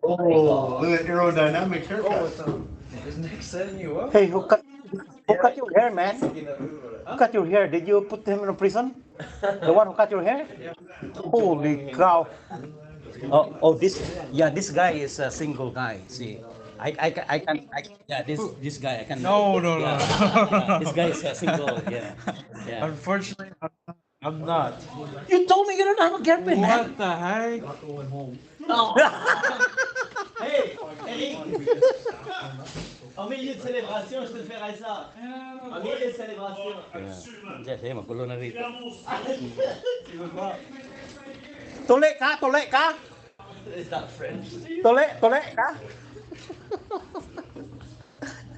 Oh, look at aerodynamic haircut. Isn't Nick setting you up? Hey, who cut your hair, man? Who cut your hair? Did you put him in a prison? The one who cut your hair? Holy cow! Oh, this guy is a single guy. See, yeah, this guy, I can. No, no, no. Yeah, this guy is a single. Yeah, yeah. Unfortunately, I'm not. You told me you don't have a girlfriend, man. What the heck? Hey, Eric, en milieu de célébration, je te ferai ça. En milieu de célébration. Kasi magulo na rito. Tu veux quoi? Tole ka? Is that French? Tole ka?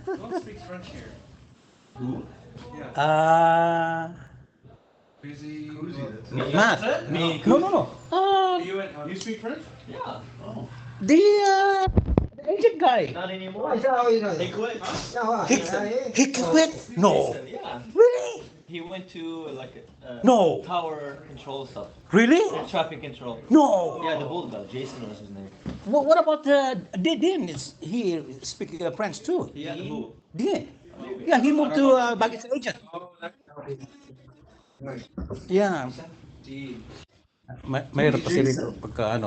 Don't speak French here. Who? Ah, Busy. Matt. No. You speak French? Yeah. The Asian guy. Not anymore. He quit. He quit. No. Listen, yeah. Really? He went to like No. tower control stuff. Really? Traffic control. No. Yeah, the bald guy, Jason was his name. What about Dean? Is he speaking French too? Yeah, who? Dean. Yeah, he moved to baggage agent. Yeah. Mahirap kasi rito pagka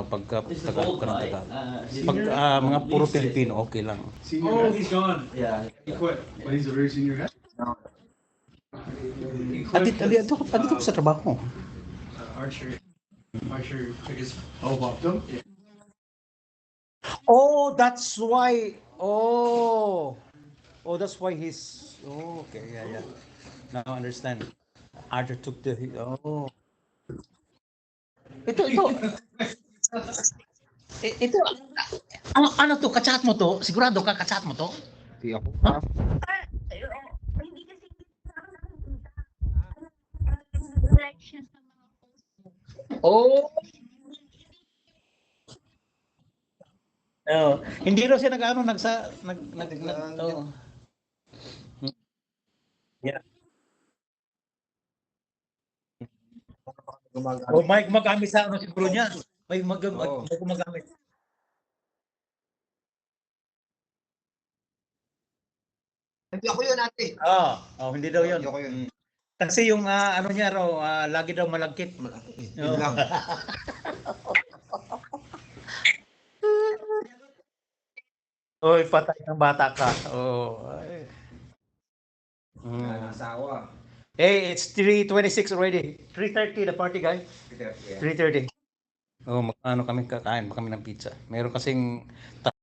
This is the Tagalog bald ka ng guy. Tagalog. Pag mga puro Pilipino, okay lang. Senior guy? He's gone. Yeah. He quit. But he's a very senior guy. He quit. Andito ko sa trabaho. Archer took his. Oh, bumped him? Oh, that's why. Oh, that's why he's. Oh, okay, yeah. Now I understand. Arthur took the. Oh. Ito. Ito. Ano to? Kachat mo to? Sigurado ka kachat mo to? Di ako. Hindi kasi directions ng mga post. Oh. Oh, hindi raw siya nag oh. Yeah. Oh, may gumagamit sa ano siguro niya. May gumagamit. Hindi ako yun, ate. Hindi daw 'yon. Hindi ako yun. Kasi yung ano niya raw, lagi daw malagkit. Yun lang. Oy, patay ng bata ka. Oh. Ay. Asawa. Hey, it's 3:26 already. 3:30 the party, guy. 3:30. Oh, kami kakain pa kami ng pizza. Meron kasing